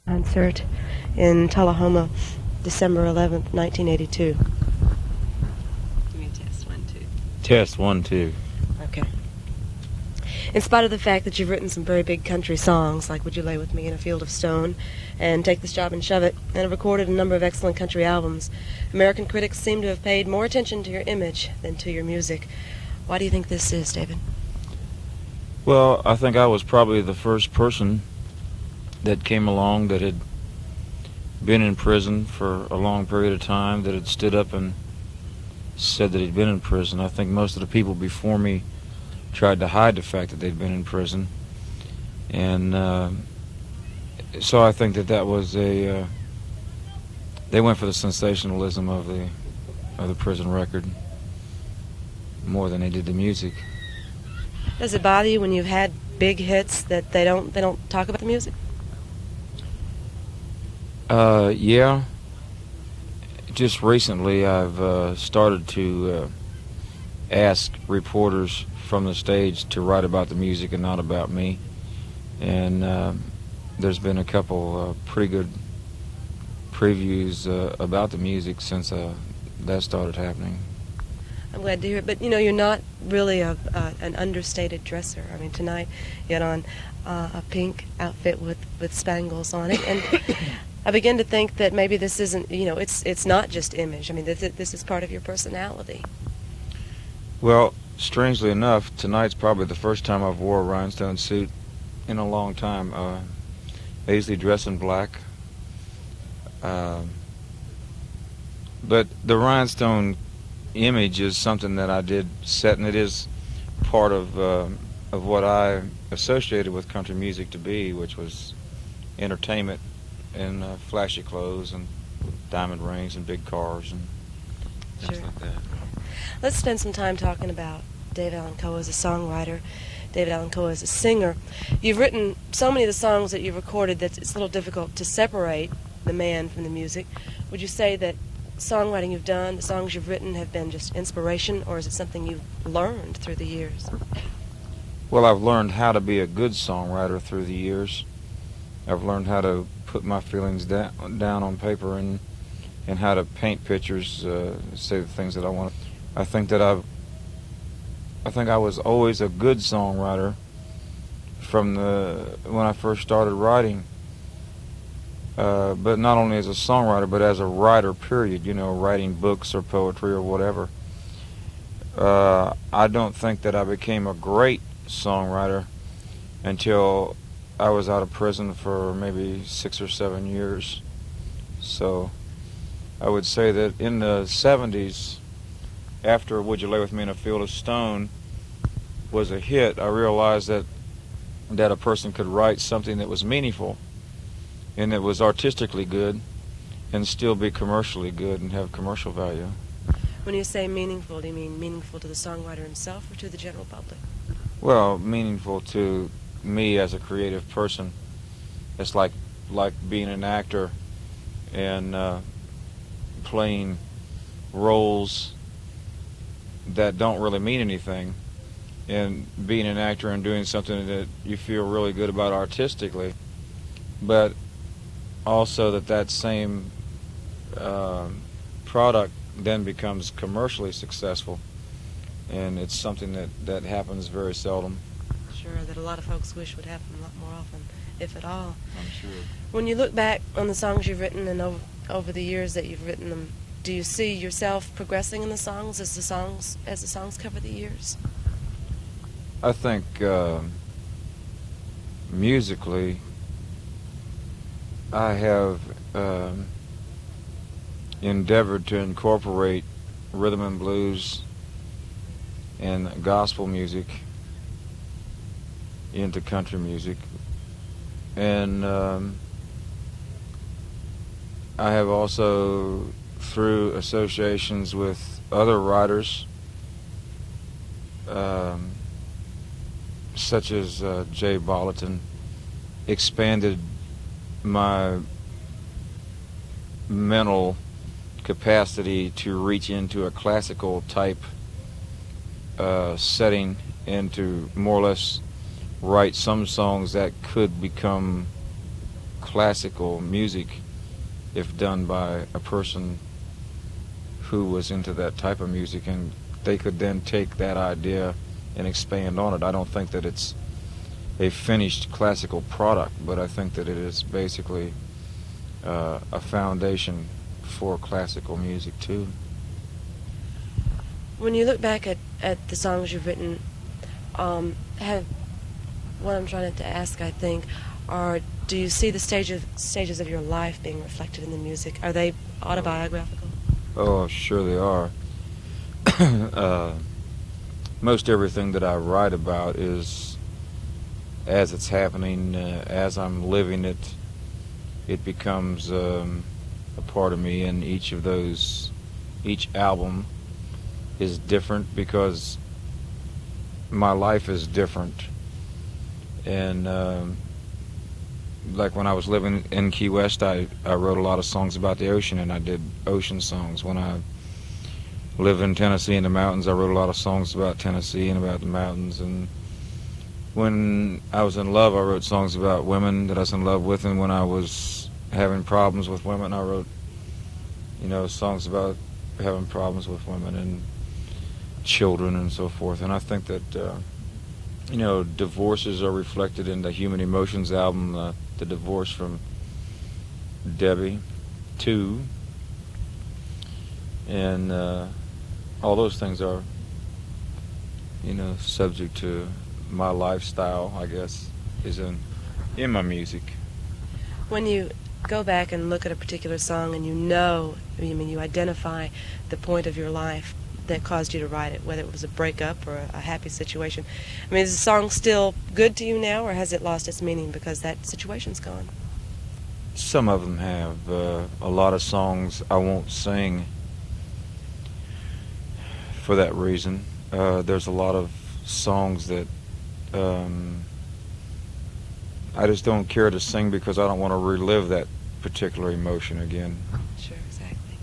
Concert in Tullahoma, December 11th, 1982. Give me a test, 1, 2. Test 1, 2. Okay. In spite of the fact that you've written some very big country songs, like Would You Lay With Me in a Field of Stone, and Take This Job and Shove It, and have recorded a number of excellent country albums, American critics seem to have paid more attention to your image than to your music. Why do you think this is, David? Well, I think I was probably the first person that came along that had been in prison for a long period of time, that had stood up and said that he'd been in prison. I think most of the people before me tried to hide the fact that they'd been in prison, and so I think that was they went for the sensationalism of the prison record more than they did the music. Does it bother you when you've had big hits that they don't talk about the music? Yeah. Just recently I've started to ask reporters from the stage to write about the music and not about me. And there's been a couple pretty good previews about the music since that started happening. I'm glad to hear it, but you're not really an understated dresser. I mean, tonight you had on a pink outfit with spangles on it, and I begin to think that maybe this isn't, it's not just image. I mean, this is part of your personality. Well, strangely enough, tonight's probably the first time I've wore a rhinestone suit in a long time. I usually dress in black, but the rhinestone image is something that I did set, and it is part of what I associated with country music to be, which was entertainment and flashy clothes and diamond rings and big cars and things like that. Let's spend some time talking about David Allan Coe as a songwriter, David Allan Coe as a singer. You've written so many of the songs that you've recorded that it's a little difficult to separate the man from the music. Would you say that songwriting you've done, the songs you've written, have been just inspiration, or is it something you've learned through the years? Well, I've learned how to be a good songwriter through the years. I've learned how to put my feelings down on paper and how to paint pictures, say the things that I want. I think I was always a good songwriter from when I first started writing. But not only as a songwriter, but as a writer, period, writing books or poetry or whatever. I don't think that I became a great songwriter until I was out of prison for maybe 6 or 7 years. So I would say that in the 70s, after Would You Lay With Me in a Field of Stone was a hit, I realized that a person could write something that was meaningful and that was artistically good and still be commercially good and have commercial value. When you say meaningful, do you mean meaningful to the songwriter himself or to the general public? Well, meaningful to me as a creative person. It's like being an actor and playing roles that don't really mean anything, and being an actor and doing something that you feel really good about artistically, but also that same product then becomes commercially successful, and it's something that happens very seldom. Sure, that a lot of folks wish would happen a lot more often, if at all. I'm sure. When you look back on the songs you've written and over the years that you've written them, do you see yourself progressing in the songs as the songs cover the years? I think musically, I have endeavored to incorporate rhythm and blues and gospel music into country music, and I have also, through associations with other writers, such as Jay Bolliton, expanded my mental capacity to reach into a classical type setting and to more or less write some songs that could become classical music if done by a person who was into that type of music, and they could then take that idea and expand on it. I don't think that it's a finished classical product, but I think that it is basically a foundation for classical music too. When you look back at the songs you've written, what I'm trying to ask, I think, are, do you see the stages of your life being reflected in the music? Are they autobiographical? Oh, sure they are. Most everything that I write about is as it's happening, as I'm living it. It becomes a part of me, and each album is different because my life is different. And like when I was living in Key West, I wrote a lot of songs about the ocean, and I did ocean songs. When I lived in Tennessee in the mountains, I wrote a lot of songs about Tennessee and about the mountains. And when I was in love, I wrote songs about women that I was in love with, and when I was having problems with women, I wrote, songs about having problems with women and children and so forth. And I think that divorces are reflected in the Human Emotions album, the divorce from Debbie too, and all those things are subject to my lifestyle, I guess, is in my music. When you go back and look at a particular song and you identify the point of your life that caused you to write it, whether it was a breakup or a happy situation, is the song still good to you now, or has it lost its meaning because that situation's gone? Some of them have. A lot of songs I won't sing for that reason. There's a lot of songs that I just don't care to sing because I don't want to relive that particular emotion again. Sure, exactly.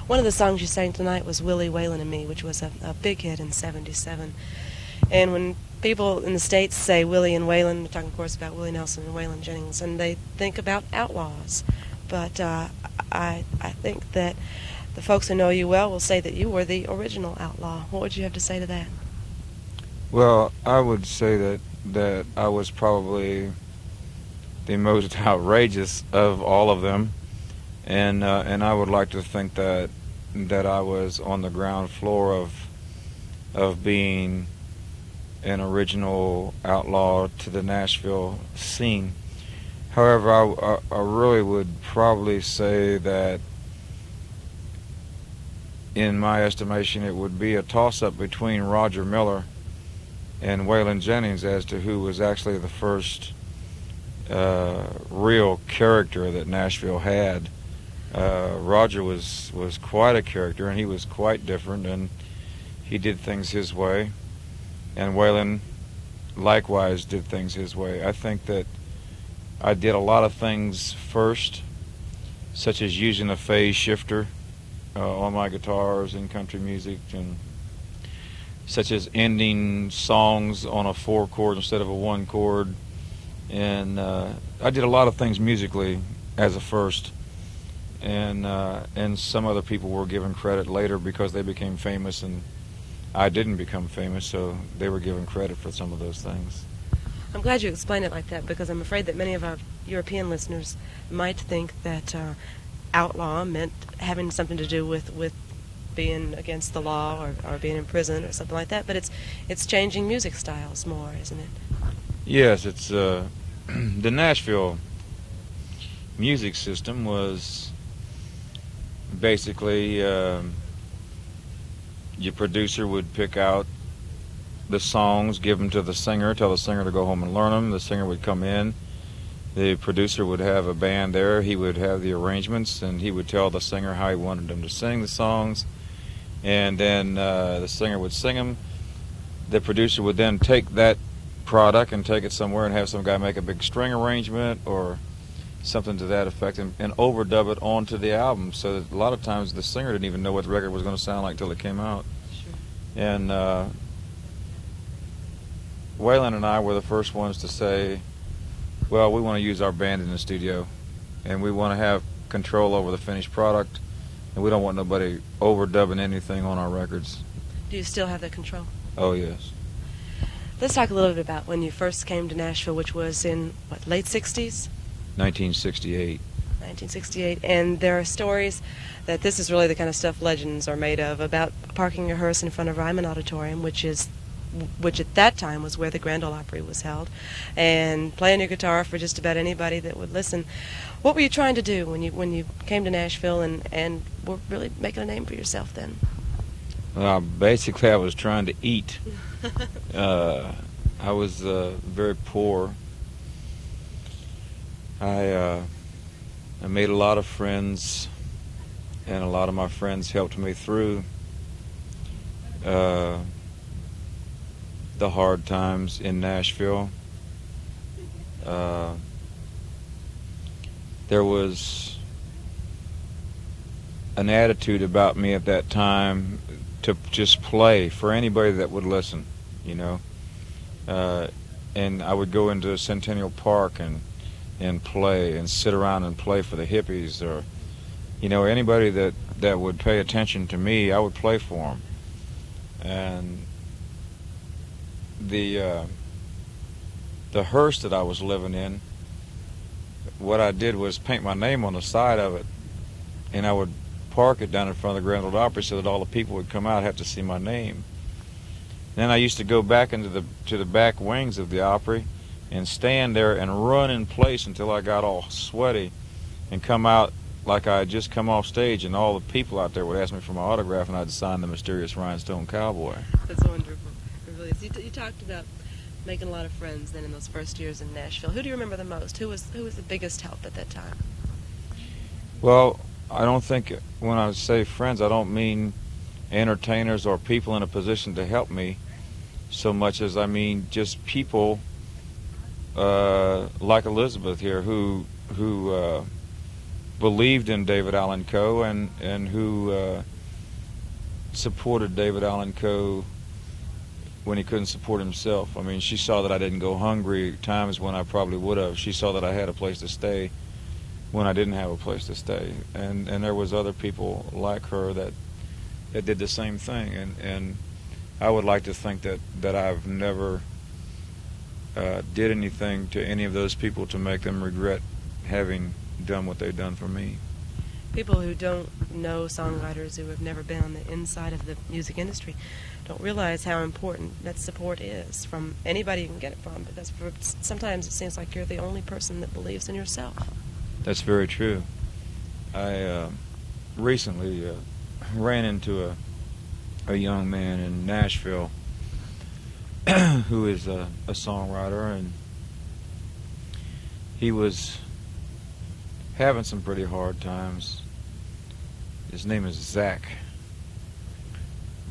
One of the songs you sang tonight was Willie, Waylon and Me, which was a big hit in '77. And when people in the States say Willie and Waylon, we're talking, of course, about Willie Nelson and Waylon Jennings, and they think about outlaws. But I think that the folks who know you well will say that you were the original outlaw. What would you have to say to that? Well, I would say that I was probably the most outrageous of all of them, and I would like to think that I was on the ground floor of being an original outlaw to the Nashville scene. However, I really would probably say that, in my estimation, it would be a toss-up between Roger Miller and Waylon Jennings as to who was actually the first real character that Nashville had. Roger was quite a character, and he was quite different, and he did things his way, and Waylon likewise did things his way. I think that I did a lot of things first, such as using a phase shifter on my guitars in country music, and such as ending songs on a 4-chord instead of a 1-chord. And I did a lot of things musically as a first, and some other people were given credit later because they became famous, and I didn't become famous, so they were given credit for some of those things. I'm glad you explained it like that, because I'm afraid that many of our European listeners might think that outlaw meant having something to do with being against the law or being in prison or something like that, but it's changing music styles more, isn't it? Yes, it's the Nashville music system was basically your producer would pick out the songs, give them to the singer, tell the singer to go home and learn them. The singer would come in. The producer would have a band there. He would have the arrangements, and he would tell the singer how he wanted them to sing the songs. And then the singer would sing them. The producer would then take that product and take it somewhere and have some guy make a big string arrangement or something to that effect, and overdub it onto the album. So that a lot of times the singer didn't even know what the record was going to sound like till it came out. Sure. And Waylon and I were the first ones to say, well, we want to use our band in the studio, and we want to have control over the finished product, and we don't want nobody overdubbing anything on our records. Do you still have that control? Oh, yes. Let's talk a little bit about when you first came to Nashville, which was in, what, late 60s? 1968. 1968. And there are stories that this is really the kind of stuff legends are made of, about parking your hearse in front of Ryman Auditorium, which at that time was where the Grand Ole Opry was held, and playing your guitar for just about anybody that would listen. What were you trying to do when you came to Nashville and were really making a name for yourself then? Well, basically, I was trying to eat. I was very poor. I made a lot of friends, and a lot of my friends helped me through the hard times in Nashville. There was an attitude about me at that time to just play for anybody that would listen, you know. And I would go into Centennial Park and play and sit around and play for the hippies, or, you know, anybody that would pay attention to me, I would play for them. And the hearse that I was living in, what I did was paint my name on the side of it, and I would park it down in front of the Grand Ole Opry so that all the people would come out and have to see my name. Then I used to go back into the back wings of the Opry and stand there and run in place until I got all sweaty and come out like I had just come off stage, and all the people out there would ask me for my autograph, and I'd sign the Mysterious Rhinestone Cowboy. That's wonderful. It really is. You talked about making a lot of friends then in those first years in Nashville. Who do you remember the most? Who was the biggest help at that time? Well, I don't think, when I say friends, I don't mean entertainers or people in a position to help me so much as I mean just people like Elizabeth here who believed in David Allan Coe and who supported David Allan Coe when he couldn't support himself. I mean, she saw that I didn't go hungry times when I probably would have. She saw that I had a place to stay when I didn't have a place to stay. And there was other people like her that did the same thing. And I would like to think that I've never did anything to any of those people to make them regret having done what they've done for me. People who don't know songwriters, who have never been on the inside of the music industry, don't realize how important that support is from anybody you can get it from, because sometimes it seems like you're the only person that believes in yourself. That's very true. I recently ran into a young man in Nashville who is a songwriter, and he was having some pretty hard times. His name is Zach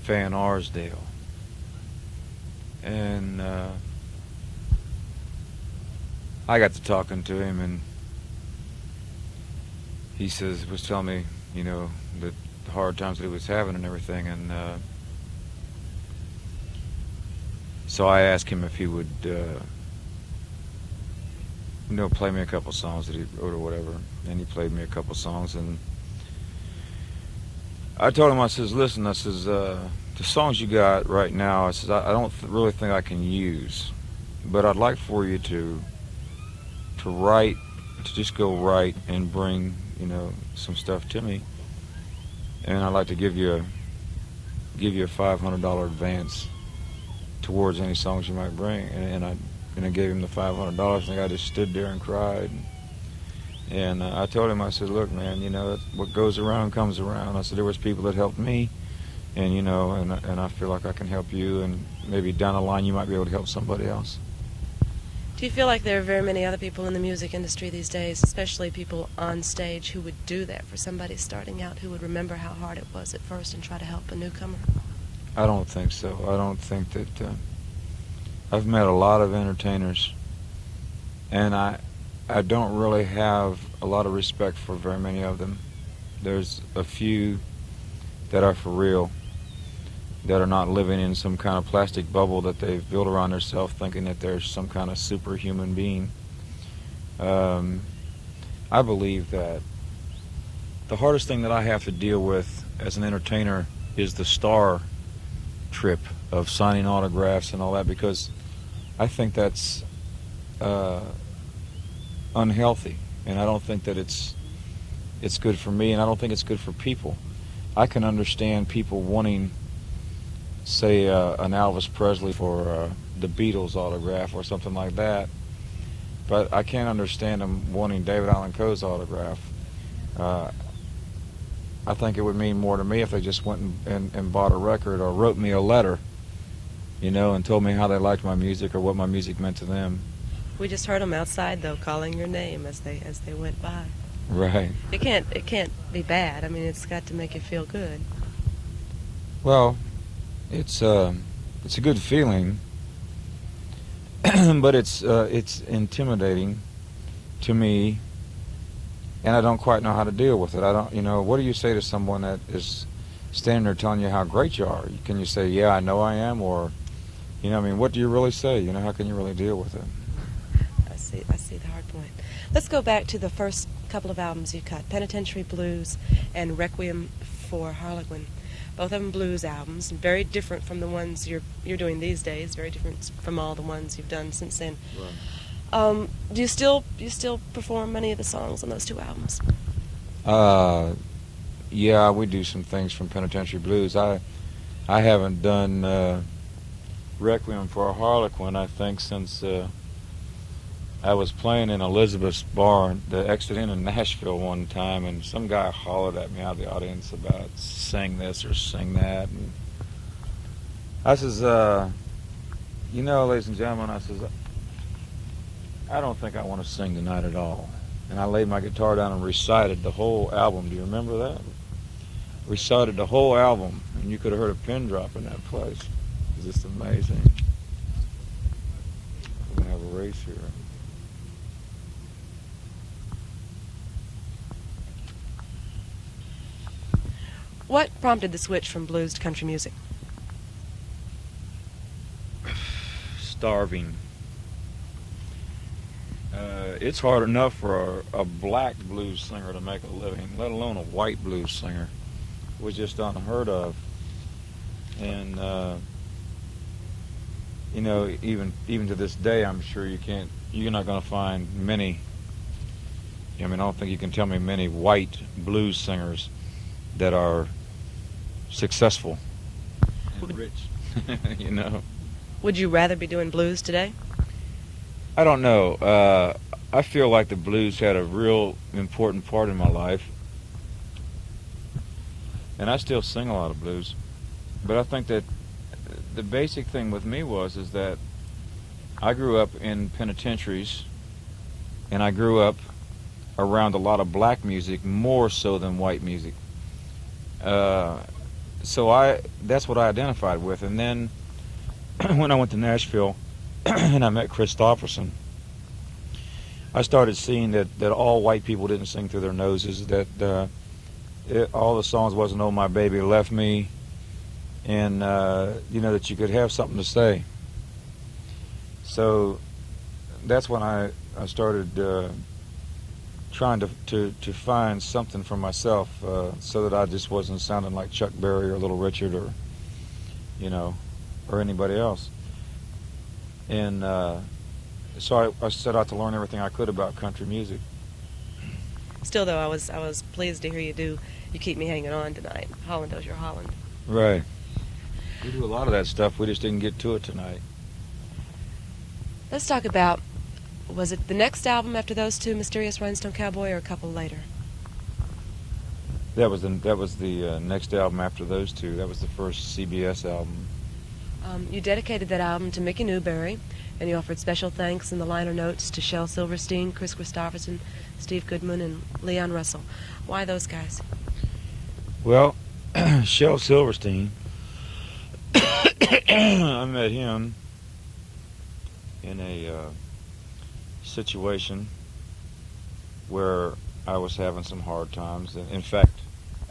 Van Arsdale, and I got to talking to him, and he was telling me, you know, the hard times that he was having and everything, and so I asked him if he would, play me a couple songs that he wrote or whatever, and he played me a couple songs, and I told him, I says, listen, I says, the songs you got right now, I says, I don't really think I can use, but I'd like for you to write, to just go write and bring, some stuff to me, and I'd like to give you a $500 advance towards any songs you might bring. And I gave him the $500, and the guy just stood there and cried. And I told him, I said, look, man, what goes around comes around. I said, there was people that helped me, and and I feel like I can help you, and maybe down the line you might be able to help somebody else. Do you feel like there are very many other people in the music industry these days, especially people on stage, who would do that for somebody starting out, who would remember how hard it was at first and try to help a newcomer? I don't think so. I don't think that... I've met a lot of entertainers, and I don't really have a lot of respect for very many of them. There's a few that are for real, that are not living in some kind of plastic bubble that they've built around themselves, thinking that they're some kind of superhuman being. I I believe that the hardest thing that I have to deal with as an entertainer is the star trip of signing autographs and all that, because I think that's unhealthy, and I don't think that it's good for me, and I don't think it's good for people. I can understand people wanting, say, an Elvis Presley for the Beatles autograph or something like that, but I can't understand them wanting David Allan Coe's autograph. I think it would mean more to me if they just went and bought a record or wrote me a letter, and told me how they liked my music or what my music meant to them. We just heard them outside, though, calling your name as they went by. Right. It can't be bad. I mean, it's got to make you feel good. Well, it's a good feeling, but it's intimidating to me, and I don't quite know how to deal with it. I don't, what do you say to someone that is standing there telling you how great you are? Can you say, yeah, I know I am, or, what do you really say? How can you really deal with it? I see the hard point. Let's go back to the first couple of albums you cut, Penitentiary Blues and Requiem for Harlequin. Both of them blues albums, and very different from the ones you're doing these days, very different from all the ones you've done since then. Right. Do you still perform many of the songs on those two albums? Yeah, we do some things from Penitentiary Blues. I haven't done Requiem for a Harlequin, I think, since I was playing in Elizabeth's bar, the Exit Inn in Nashville one time, and some guy hollered at me out of the audience about sing this or sing that. And I says, ladies and gentlemen, I says, I don't think I want to sing tonight at all. And I laid my guitar down and recited the whole album. Do you remember that? Recited the whole album, and you could have heard a pin drop in that place. It's just amazing. We're going to have a race here. What prompted the switch from blues to country music? Starving. It's hard enough for a black blues singer to make a living, let alone a white blues singer. It was just unheard of. And even to this day, I'm sure you're not going to find many. I don't think you can tell me many white blues singers that are successful and rich. Would you rather be doing blues today? I don't know. I feel like the blues had a real important part in my life, and I still sing a lot of blues. But I think that the basic thing with me is that I grew up in penitentiaries, and I grew up around a lot of black music more so than white music. So that's what I identified with. And then when I went to Nashville and I met Christopherson, I started seeing that all white people didn't sing through their noses, that all the songs wasn't "Oh My Baby Left Me," and that you could have something to say. So that's when I started trying to find something for myself, so that I just wasn't sounding like Chuck Berry or Little Richard or anybody else. And so I set out to learn everything I could about country music. Still, though, I was pleased to hear you keep me hanging on tonight. Holland Does Your Holland. Right. We do a lot of that stuff. We just didn't get to it tonight. Let's talk about, was it the next album after those two, Mysterious Rhinestone Cowboy, or a couple later? That was the next album after those two. That was the first CBS album. You dedicated that album to Mickey Newberry, and you offered special thanks in the liner notes to Shel Silverstein, Chris Christopherson, Steve Goodman, and Leon Russell. Why those guys? Well, Shel Silverstein, I met him in a situation where I was having some hard times. In fact,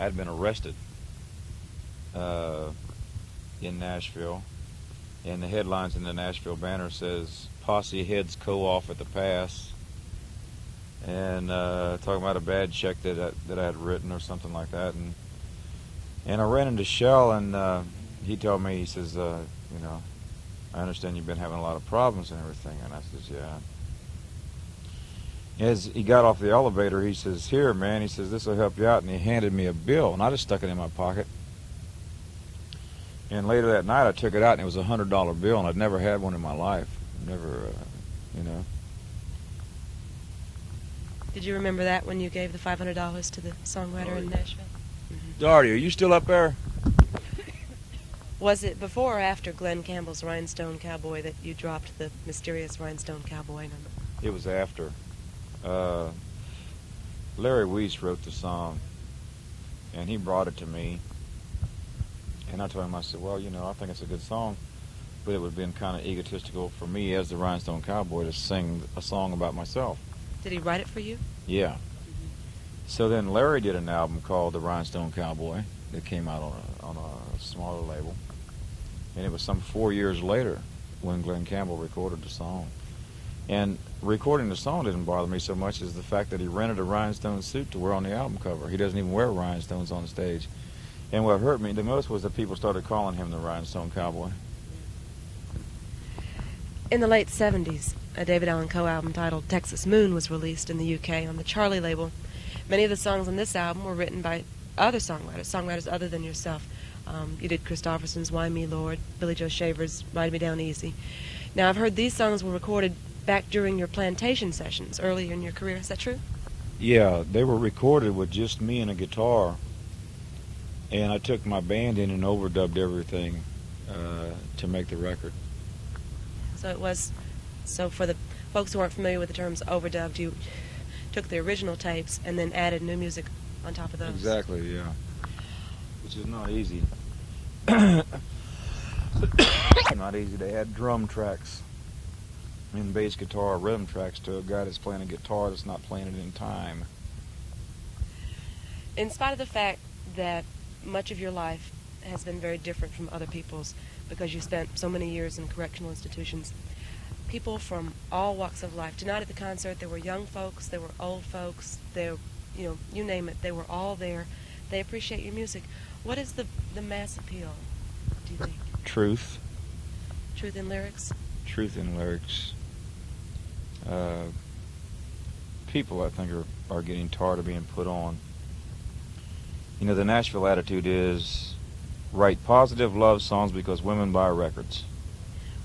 I'd been arrested in Nashville, and the headlines in the Nashville Banner says, "Posse heads Coe off at the pass." and talking about a bad check that I had written or something like that, and I ran into Shell, and he told me, he says, you know, I understand you've been having a lot of problems and everything, and I says, yeah. As he got off the elevator, he says, here, man, he says, this will help you out, and he handed me a bill, and I just stuck it in my pocket. And later that night, I took it out, and it was a $100 bill, and I'd never had one in my life. Never, you know. Did you remember that when you gave the $500 to the songwriter in Nashville? Darty, are you still up there? Was it before or after Glenn Campbell's Rhinestone Cowboy that you dropped the mysterious Rhinestone Cowboy number? It was after. Larry Weiss wrote the song, and he brought it to me. And I told him, I said, well, you know, I think it's a good song, but it would have been kind of egotistical for me as the Rhinestone Cowboy to sing a song about myself. Did he write it for you? Yeah. So then Larry did an album called The Rhinestone Cowboy that came out on a smaller label. And it was some 4 years later when Glenn Campbell recorded the song. And recording the song didn't bother me so much as the fact that he rented a rhinestone suit to wear on the album cover. He doesn't even wear rhinestones on stage. And what hurt me the most was that people started calling him the Rhinestone Cowboy. In the late 70s, a David Allan Coe album titled Texas Moon was released in the UK on the Charlie label. Many of the songs on this album were written by other songwriters other than yourself. You did Christopherson's Why Me Lord, Billy Joe Shaver's Ride Me Down Easy. Now, I've heard these songs were recorded back during your plantation sessions earlier in your career. Is that true? Yeah, they were recorded with just me and a guitar. And I took my band in and overdubbed everything to make the record. So for the folks who aren't familiar with the terms overdubbed, you took the original tapes and then added new music on top of those. Exactly, yeah. Which is not easy. Not easy to add drum tracks and bass guitar rhythm tracks to a guy that's playing a guitar that's not playing it in time. In spite of the fact that much of your life has been very different from other people's because you spent so many years in correctional institutions, people from all walks of life. Tonight at the concert, there were young folks, there were old folks, there, you name it, they were all there. They appreciate your music. What is the mass appeal, do you think? Truth. Truth in lyrics? Truth in lyrics. People, I think, are getting tired of being put on. You know, the Nashville attitude is write positive love songs because women buy records.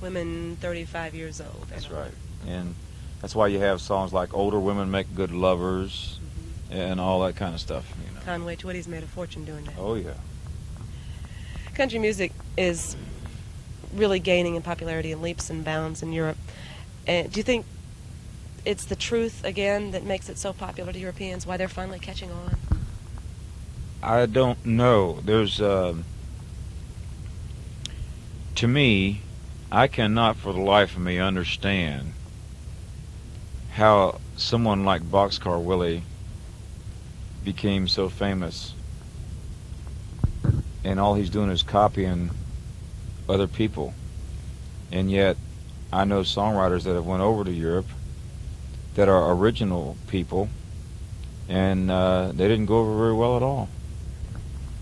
Women 35 years old. That's right. And that's why you have songs like Older Women Make Good Lovers and all that kind of stuff. You know. Conway Twitty's made a fortune doing that. Oh, yeah. Country music is really gaining in popularity in leaps and bounds in Europe. Do you think it's the truth, again, that makes it so popular to Europeans, why they're finally catching on? I don't know. There's, to me, I cannot for the life of me understand how someone like Boxcar Willie became so famous, and all he's doing is copying other people. And yet, I know songwriters that have went over to Europe that are original people, and they didn't go over very well at all.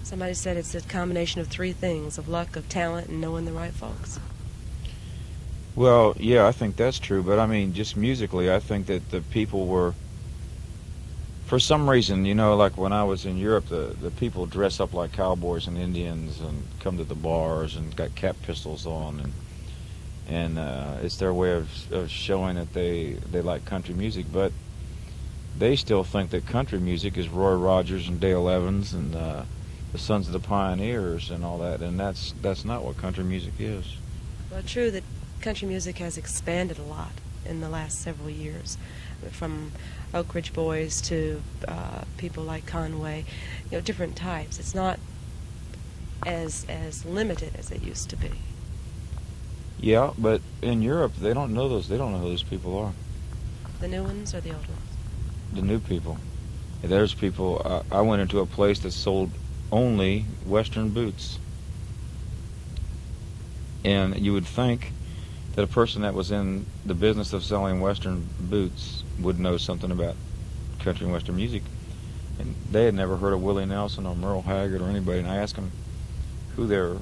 Somebody said it's a combination of three things, of luck, of talent, and knowing the right folks. Well, yeah, I think that's true, but I mean, just musically, I think that the people were, for some reason, like when I was in Europe, the people dress up like cowboys and Indians and come to the bars and got cap pistols on, and it's their way of showing that they like country music, but they still think that country music is Roy Rogers and Dale Evans and the Sons of the Pioneers and all that, and that's not what country music is. Well, true that country music has expanded a lot in the last several years, from Oak Ridge Boys to people like Conway, different types. It's not as limited as it used to be. Yeah, but in Europe, they don't know those. They don't know who those people are. The new ones or the old ones? The new people. There's people. I went into a place that sold only Western boots, and you would think that a person that was in the business of selling Western boots would know something about country and western music, and they had never heard of Willie Nelson or Merle Haggard or anybody. And I asked them who their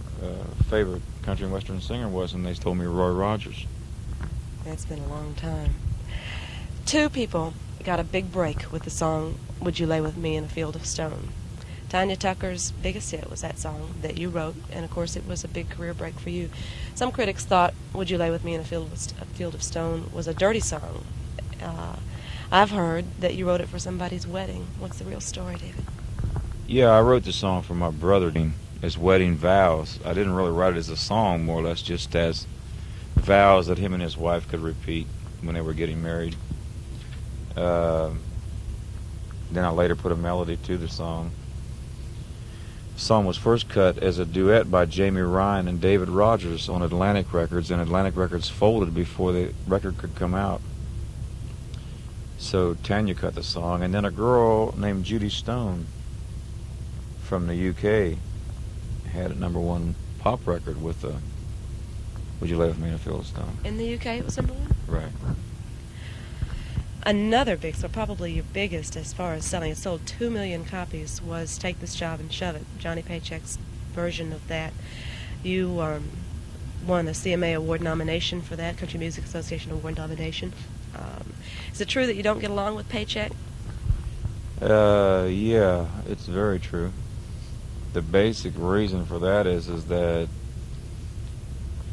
favorite country and western singer was, and they told me Roy Rogers. That's been a long time. Two people got a big break with the song "Would You Lay With Me in a Field of Stone." Tanya Tucker's biggest hit was that song that you wrote, and of course it was a big career break for you. Some critics thought "Would You Lay With Me in a Field of Stone" was a dirty song. I've heard that you wrote it for somebody's wedding. What's the real story, David? Yeah, I wrote the song for my brother as wedding vows. I didn't really write it as a song, more or less just as vows that him and his wife could repeat when they were getting married. Then I later put a melody to the song. The song was first cut as a duet by Jamie Ryan and David Rogers on Atlantic Records, and Atlantic Records folded before the record could come out. So Tanya cut the song, and then a girl named Judy Stone from the UK had a #1 pop record with "Would You Lay With Me in a Field of Stone." In the UK, it was #1? Right. Another big, so probably your biggest as far as selling, it sold 2 million copies, was "Take This Job and Shove It," Johnny Paycheck's version of that. You won a CMA Award nomination for that, Country Music Association Award nomination. Is it true that you don't get along with Paycheck? Yeah, it's very true. The basic reason for that is that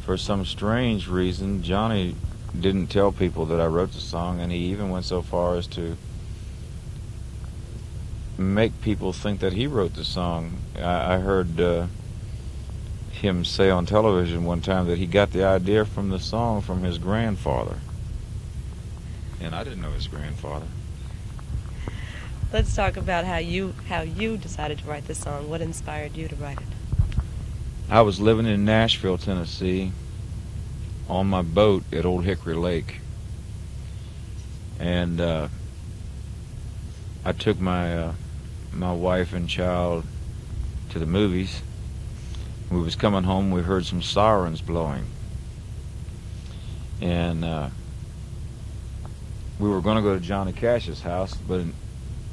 for some strange reason, Johnny didn't tell people that I wrote the song, and he even went so far as to make people think that he wrote the song. I heard him say on television one time that he got the idea from the song from his grandfather, and I didn't know his grandfather. Let's talk about how you decided to write this song. What inspired you to write it? I was living in Nashville, Tennessee, on my boat at Old Hickory Lake, and I took my wife and child to the movies. We was coming home, we heard some sirens blowing, and we were going to go to Johnny Cash's house, but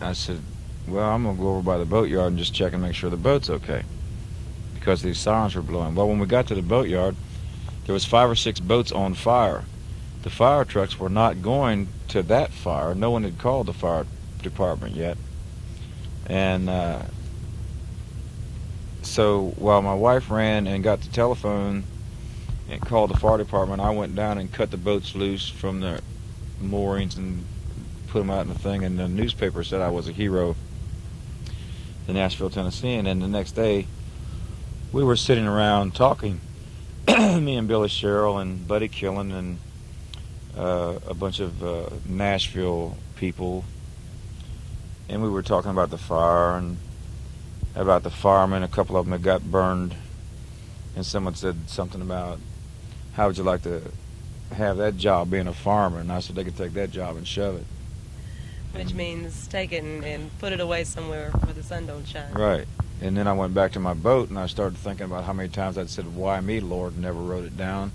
I said, well, I'm going to go over by the boatyard and just check and make sure the boat's okay, because these sirens were blowing. Well, when we got to the boatyard, there was 5 or 6 boats on fire. The fire trucks were not going to that fire. No one had called the fire department yet. And so while my wife ran and got the telephone and called the fire department, I went down and cut the boats loose from the moorings and put them out in the thing. And the newspaper said I was a hero in Nashville, Tennessee. And then the next day, we were sitting around talking, me and Billy Sherrill and Buddy Killen and a bunch of Nashville people, and we were talking about the fire and about the firemen. A couple of them had got burned, and someone said something about, how would you like to have that job being a fireman? And I said they could take that job and shove it. Which means take it and put it away somewhere where the sun don't shine. Right. And then I went back to my boat, and I started thinking about how many times I'd said, why me, Lord, and never wrote it down.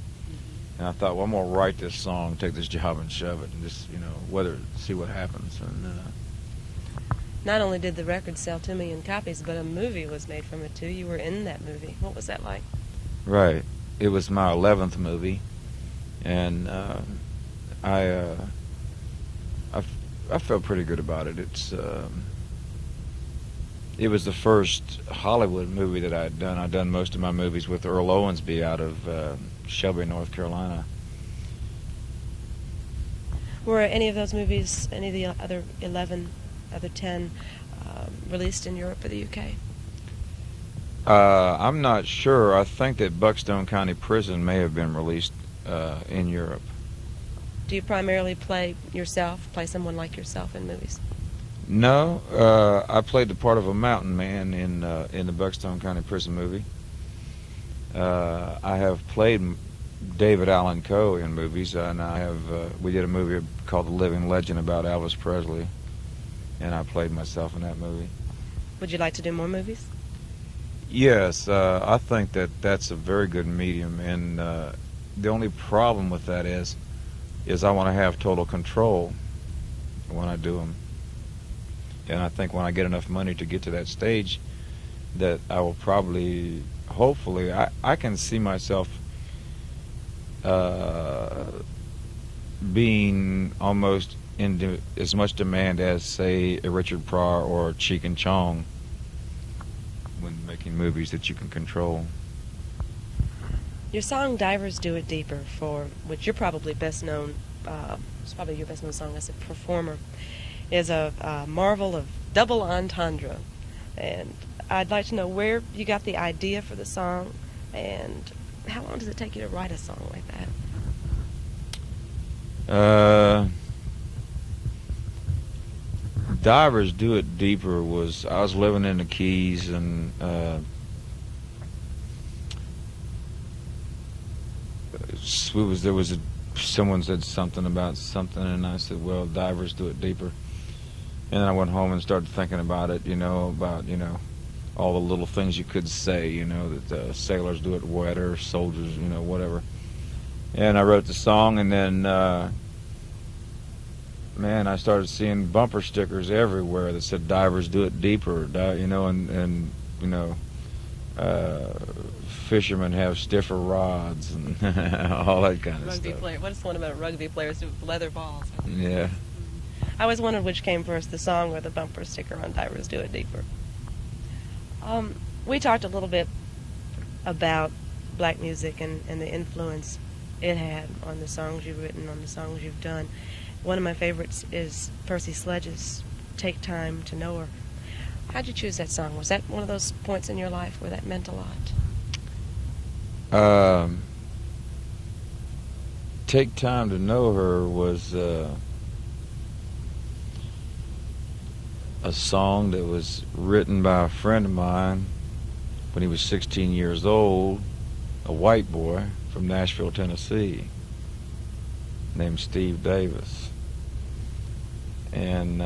And I thought, well, I'm going to write this song, take this job and shove it, and just, see what happens. And not only did the record sell 2 million copies, but a movie was made from it, too. You were in that movie. What was that like? Right. It was my 11th movie, and I felt pretty good about it. It was the first Hollywood movie that I had done. I'd done most of my movies with Earl Owensby out of Shelby, North Carolina. Were any of those movies, any of the other 10, released in Europe or the UK? I'm not sure. I think that Buckstone County Prison may have been released in Europe. Do you primarily play someone like yourself in movies? No, I played the part of a mountain man in the Buckstone County Prison movie. I have played David Allan Coe in movies, and we did a movie called The Living Legend about Elvis Presley, and I played myself in that movie. Would you like to do more movies? Yes, I think that's a very good medium, and the only problem with that is I want to have total control when I do them. And I think when I get enough money to get to that stage, that I will probably, hopefully, I can see myself being almost in as much demand as, say, a Richard Pryor or Cheech and Chong when making movies that you can control. Your song "Divers Do It Deeper," for which you're probably best known, it's probably your best known song as a performer, is a marvel of double entendre. And I'd like to know where you got the idea for the song, and how long does it take you to write a song like that? Divers Do It Deeper was, I was living in the Keys, and someone said something about something, and I said, well, divers do it deeper. And then I went home and started thinking about it, about all the little things you could say, that sailors do it wetter, soldiers, whatever. And I wrote the song, and then man, I started seeing bumper stickers everywhere that said "Divers do it deeper," and fishermen have stiffer rods and all that kind of Rugby stuff. player. What's the one about rugby players with leather balls? Yeah. I always wondered which came first, the song or the bumper sticker on "Divers Do It Deeper." We talked a little bit about black music and the influence it had on the songs you've written, on the songs you've done. One of my favorites is Percy Sledge's "Take Time to Know Her." How'd you choose that song? Was that one of those points in your life where that meant a lot? Take Time to Know Her was a song that was written by a friend of mine when he was 16 years old, a white boy from Nashville, Tennessee, named Steve Davis. And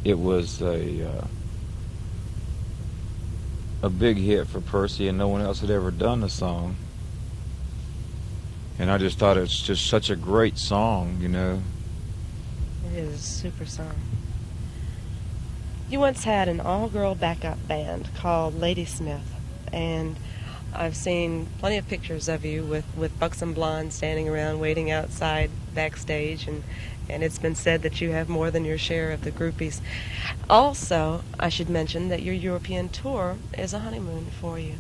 it was a big hit for Percy, and no one else had ever done the song. And I just thought it's just such a great song, It is a super song. You once had an all-girl backup band called Ladysmith, and I've seen plenty of pictures of you with buxom blondes standing around waiting outside backstage, and it's been said that you have more than your share of the groupies. Also, I should mention that your European tour is a honeymoon for you.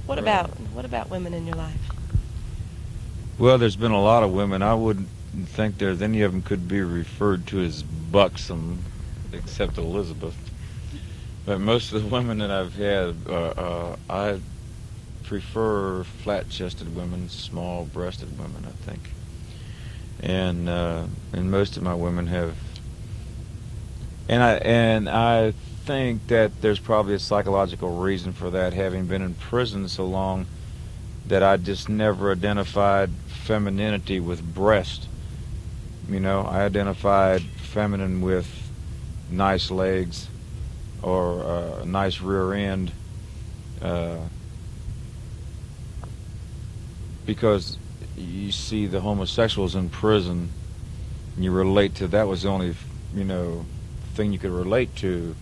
What about women in your life? Well, there's been a lot of women. I wouldn't think there's any of them could be referred to as buxom, except Elizabeth. But most of the women that I've had, I prefer flat-chested women, small-breasted women, I think. And most of my women have, and I think that there's probably a psychological reason for that, having been in prison so long, that I just never identified femininity with breast. I identified feminine with nice legs or a nice rear end, because you see the homosexuals in prison and you relate to that. Was the only thing you could relate to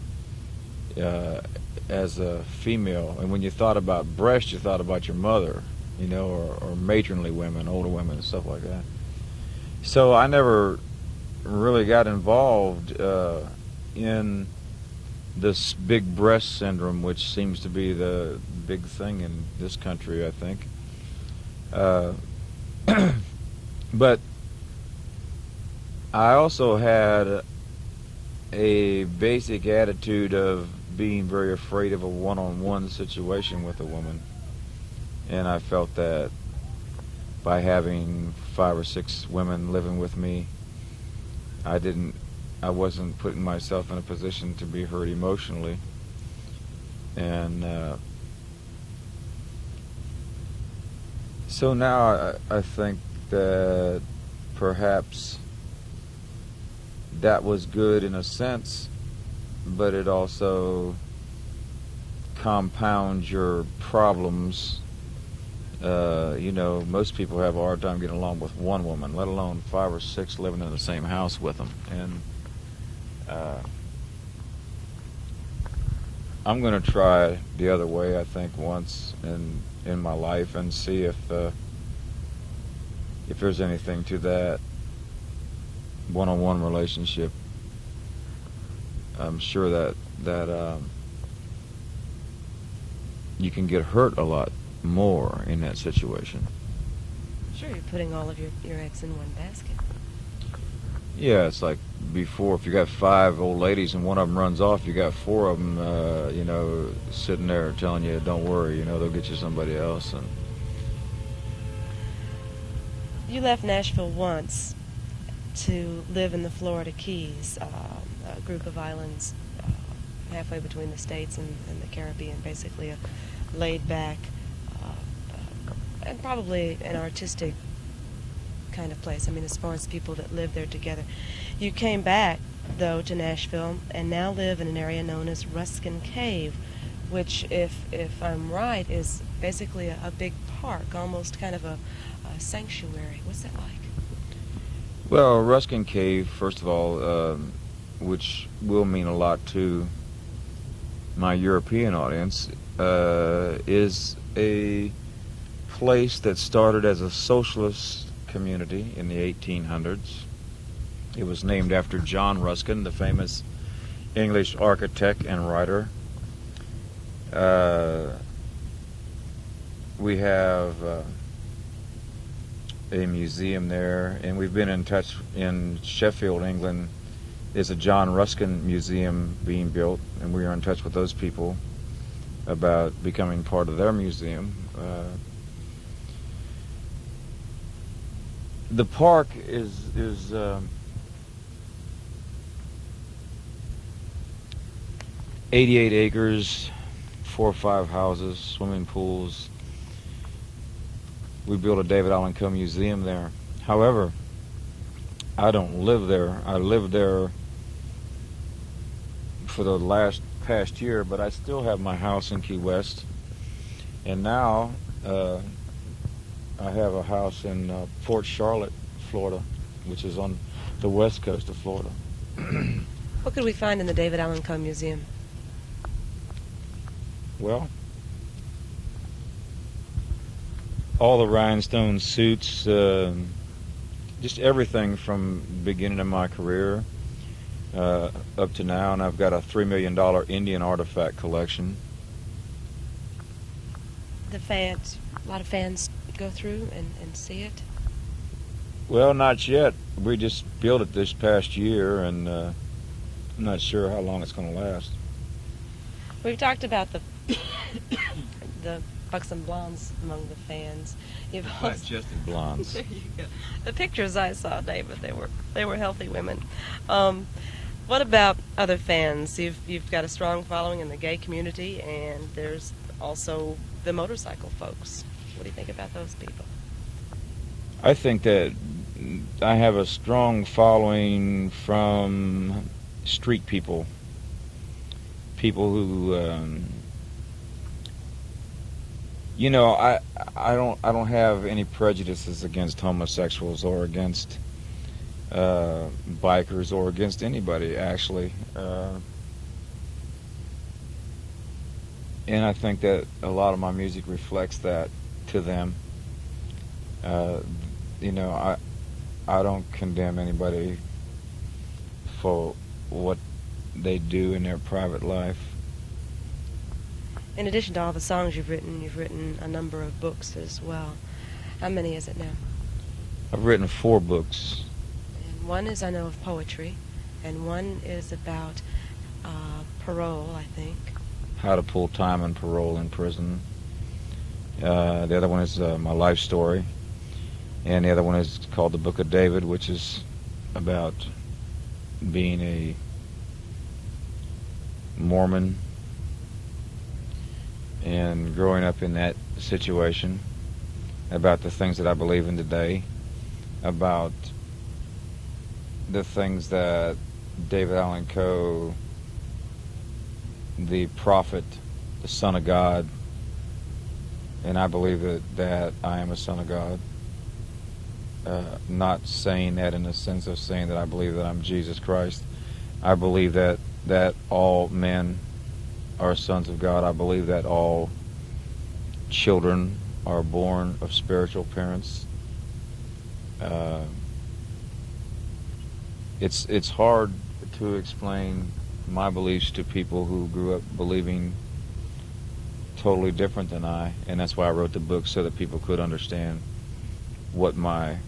as a female. And when you thought about breast, you thought about your mother, or matronly women, older women and stuff like that. So I never really got involved in this big breast syndrome, which seems to be the big thing in this country, I think. But I also had a basic attitude of being very afraid of a one-on-one situation with a woman. And I felt that by having 5 or 6 women living with me, I wasn't putting myself in a position to be hurt emotionally. And so now I think that perhaps that was good in a sense, but it also compounds your problems. Most people have a hard time getting along with one woman, let alone 5 or 6 living in the same house with them. And I'm going to try the other way, I think, once in my life and see if there's anything to that one-on-one relationship. I'm sure that you can get hurt a lot more in that situation. Sure, you're putting all of your eggs in one basket. Yeah, it's like before, if you got 5 old ladies and one of them runs off, you got 4 of them, sitting there telling you, don't worry, they'll get you somebody else. And you left Nashville once to live in the Florida Keys, a group of islands halfway between the States and the Caribbean, basically a laid-back and probably an artistic kind of place. I mean, as far as people that live there together. You came back, though, to Nashville and now live in an area known as Ruskin Cave, which, if I'm right, is basically a big park, almost kind of a sanctuary. What's that like? Well, Ruskin Cave, first of all, which will mean a lot to my European audience, is a place that started as a socialist community in the 1800s. It was named after John Ruskin, the famous English architect and writer. We have a museum there, and we've been in touch in Sheffield, England. There's a John Ruskin museum being built, and we are in touch with those people about becoming part of their museum. The park is 88 acres, 4 or 5 houses, swimming pools. We built a David Allan Coe museum there. However, I don't live there. I lived there for the past year, but I still have my house in Key West. And now I have a house in Port Charlotte, Florida, which is on the west coast of Florida. What could we find in the David Allan Coe Museum? Well, all the rhinestone suits, just everything from the beginning of my career up to now, and I've got a $3 million Indian artifact collection. The fans, a lot of fans go through and see it? Well, not yet. We just built it this past year, and I'm not sure how long it's going to last. We've talked about the buxom blondes among the fans. You've also, Flat-chested blondes. There you go. The pictures I saw, David, they were healthy women. What about other fans? You've got a strong following in the gay community, and there's also the motorcycle folks. What do you think about those people? I think that I have a strong following from street people. People who, I don't have any prejudices against homosexuals or against bikers or against anybody, actually. And I think that a lot of my music reflects that to them. I don't condemn anybody for what they do in their private life. In addition to all the songs you've written a number of books as well. How many is it now? I've written 4 books. And one is, I know, of poetry, and one is about parole, I think. How to pull time and parole in prison. The other one is my life story. And the other one is called The Book of David, which is about being a Mormon and growing up in that situation, about the things that I believe in today, about the things that David Allan Coe, the prophet, the Son of God, and I believe that I am a son of God. Not saying that in the sense of saying that I believe that I'm Jesus Christ, I believe that all men are sons of God. I believe that all children are born of spiritual parents. It's hard to explain my beliefs to people who grew up believing totally different than I, and that's why I wrote the book, so that people could understand what my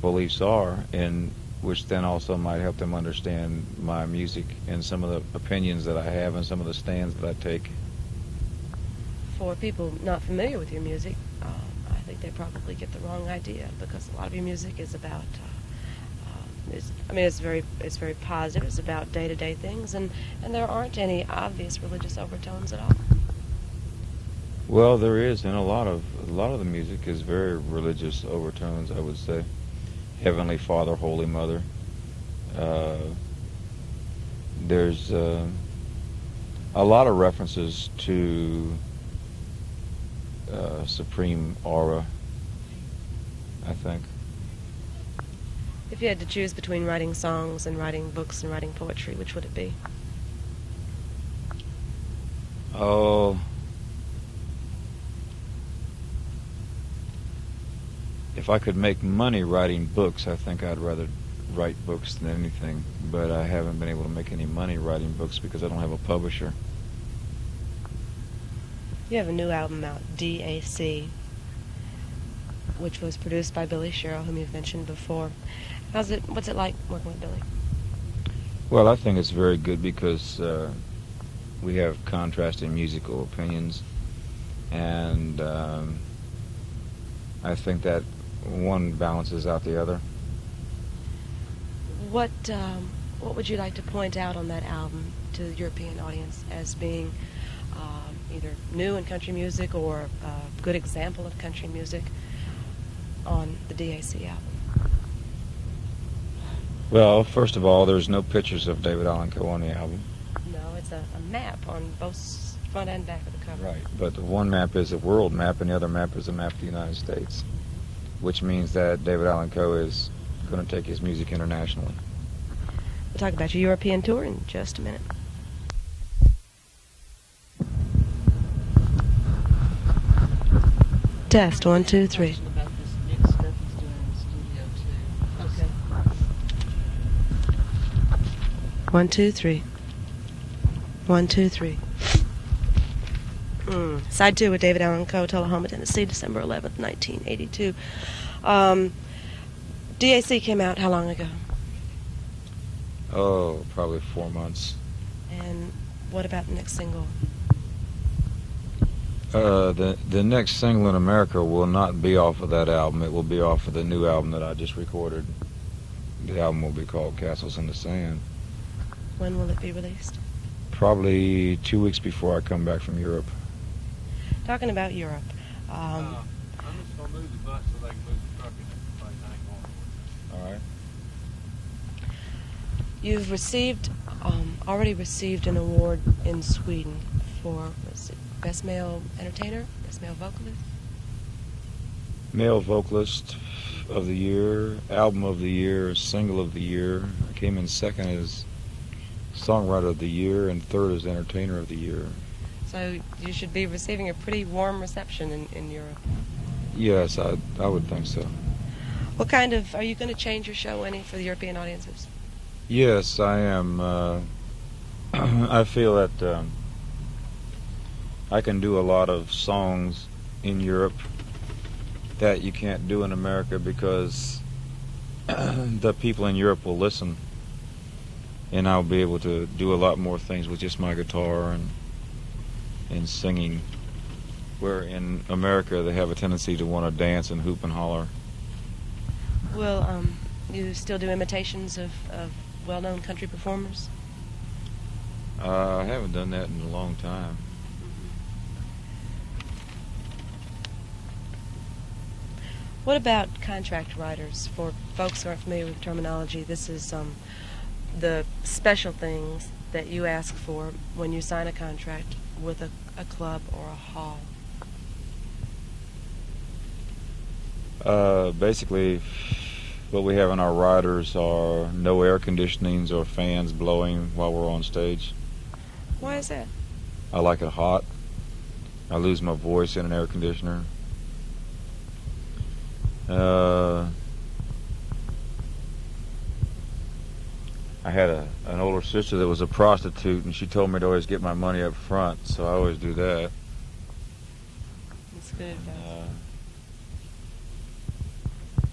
beliefs are, and which then also might help them understand my music and some of the opinions that I have and some of the stands that I take. For people not familiar with your music, I think they probably get the wrong idea, because a lot of your music is about it's very positive. It's about day-to-day things, and there aren't any obvious religious overtones at all. Well, there is, and a lot of the music is very religious overtones, I would say. Heavenly Father, Holy Mother. There's a lot of references to Supreme Aura, I think. If you had to choose between writing songs and writing books and writing poetry, which would it be? Oh, if I could make money writing books, I think I'd rather write books than anything. But I haven't been able to make any money writing books because I don't have a publisher. You have a new album out, DAC, which was produced by Billy Sherrill, whom you've mentioned before. What's it like working with Billy? Well, I think it's very good because we have contrasting musical opinions, and I think that one balances out the other. What would you like to point out on that album to the European audience as being either new in country music or a good example of country music on the DAC album? Well, first of all, there's no pictures of David Allan Coe on the album. No, it's a map on both front and back of the cover. Right, but the one map is a world map and the other map is a map of the United States, which means that David Allan Coe is going to take his music internationally. We'll talk about your European tour in just a minute. Test, 1, 2, 3. About this new stuff he's doing in the studio too. Okay. 1, 2, 3. 1, 2, 3. Side 2 with David Allan Coe, Tullahoma, Tennessee, December 11th, 1982. DAC came out how long ago? Oh, probably 4 months. And what about the next single? The next single in America will not be off of that album. It will be off of the new album that I just recorded. The album will be called Castles in the Sand. When will it be released? Probably 2 weeks before I come back from Europe. Talking about Europe. I'm just going to move the bus so they can move the truck in the place. I ain't going. All right. You've already received an award in Sweden for, was it Best Male Entertainer? Best Male Vocalist? Male Vocalist of the Year, Album of the Year, Single of the Year. I came in second as Songwriter of the Year and third as Entertainer of the Year. So you should be receiving a pretty warm reception in Europe. Yes, I would think so. What kind of, are you going to change your show any for the European audiences? Yes, I am. I feel that I can do a lot of songs in Europe that you can't do in America because the people in Europe will listen, and I'll be able to do a lot more things with just my guitar and singing, where in America they have a tendency to want to dance and hoop and holler. Will you still do imitations of well-known country performers? I haven't done that in a long time. What about contract writers? For folks who aren't familiar with the terminology, this is the special things that you ask for when you sign a contract with a club or a hall. Basically, what we have in our riders are no air conditionings or fans blowing while we're on stage. Why is that? I like it hot. I lose my voice in an air conditioner. I had an older sister that was a prostitute, and she told me to always get my money up front, so I always do that. That's good advice.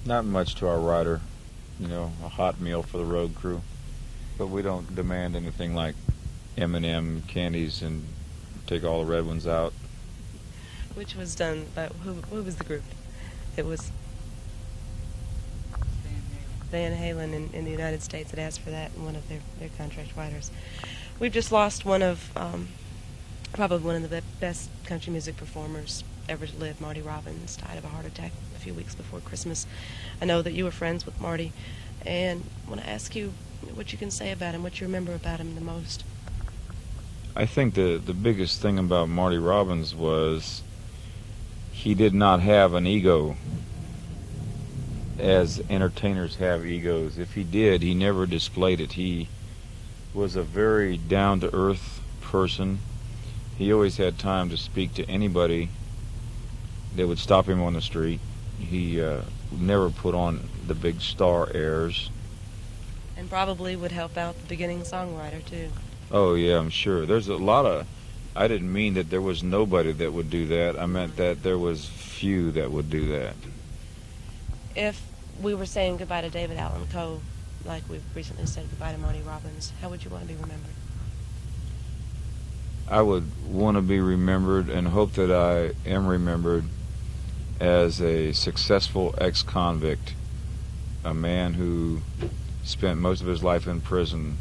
Not much to our rider, a hot meal for the road crew, but we don't demand anything like M&M candies and take all the red ones out. Which was done by who was the group? It was Van Halen in the United States that asked for that in one of their contract writers. We've just lost one of probably one of the best country music performers ever to live. Marty Robbins died of a heart attack a few weeks before Christmas. I know that you were friends with Marty, and I want to ask you what you can say about him, what you remember about him the most. I think the biggest thing about Marty Robbins was he did not have an ego as entertainers have egos. If he did, he never displayed it. He was a very down-to-earth person. He always had time to speak to anybody that would stop him on the street. He never put on the big star airs. And probably would help out the beginning songwriter, too. Oh, yeah, I'm sure. There's a lot of... I didn't mean that there was nobody that would do that. I meant that there was few that would do that. If we were saying goodbye to David Allan Coe, like we've recently said goodbye to Marty Robbins, how would you want to be remembered? I would want to be remembered and hope that I am remembered as a successful ex-convict, a man who spent most of his life in prison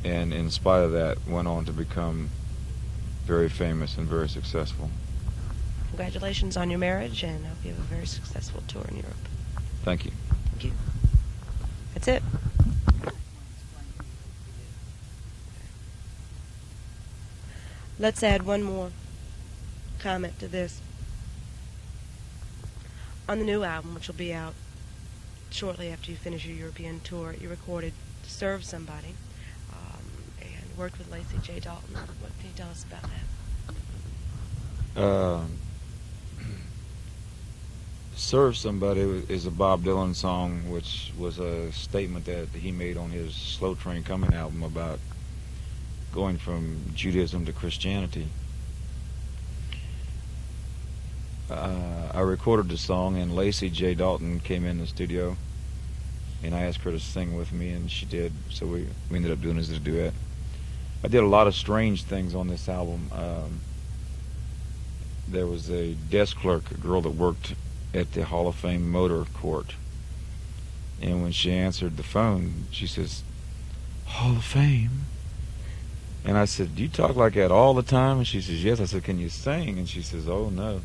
and in spite of that went on to become very famous and very successful. Congratulations on your marriage, and I hope you have a very successful tour in Europe. Thank you. Thank you. That's it. Let's add one more comment to this. On the new album, which will be out shortly after you finish your European tour, you recorded Serve Somebody and worked with Lacey J. Dalton. What can you tell us about that? Serve Somebody is a Bob Dylan song, which was a statement that he made on his Slow Train Coming album about going from Judaism to Christianity. I recorded the song, and Lacey J. Dalton came in the studio, and I asked her to sing with me, and she did, so we ended up doing this as a duet. I did a lot of strange things on this album. There was a desk clerk, a girl that worked at the Hall of Fame Motor Court, and when she answered the phone, she says, "Hall of Fame?" And I said, "Do you talk like that all the time?" And she says, "Yes." I said, "Can you sing?" And she says, "Oh, no."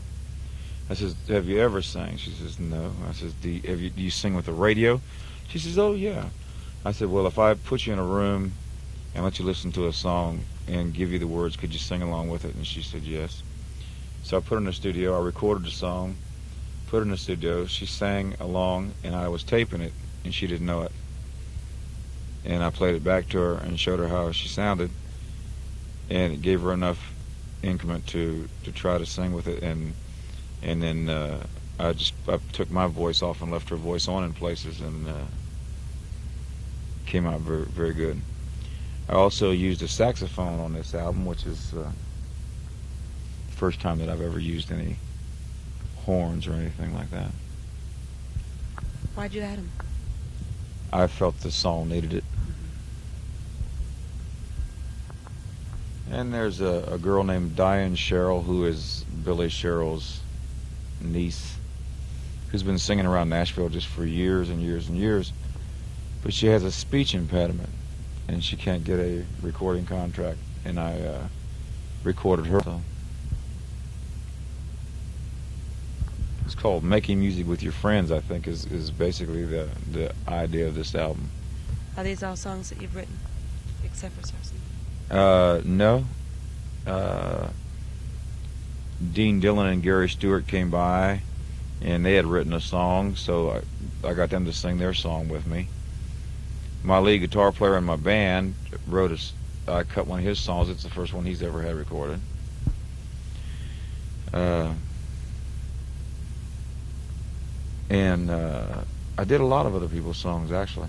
I says, "Have you ever sang?" She says, "No." I says, do you sing with the radio?" She says, "Oh, yeah." I said, "Well, if I put you in a room and let you listen to a song and give you the words, could you sing along with it?" And she said, "Yes." So I put her in the studio. I recorded the song, put her in the studio. She sang along, and I was taping it, and she didn't know it. And I played it back to her and showed her how she sounded, and it gave her enough increment to try to sing with it. And then I took my voice off and left her voice on in places, and came out very, very good. I also used a saxophone on this album, which is the first time that I've ever used any horns or anything like that. Why'd you add them? I felt the song needed it. And there's a girl named Diane Sherrill, who is Billy Sherrill's niece, who's been singing around Nashville just for years and years and years, but she has a speech impediment and she can't get a recording contract, and I recorded her. So it's called Making Music with Your Friends, I think, is basically the idea of this album. Are these all songs that you've written, except for Serve Somebody? No. Dean Dillon and Gary Stewart came by and they had written a song, so I got them to sing their song with me. My lead guitar player in my band I cut one of his songs. It's the first one he's ever had recorded. And I did a lot of other people's songs, actually.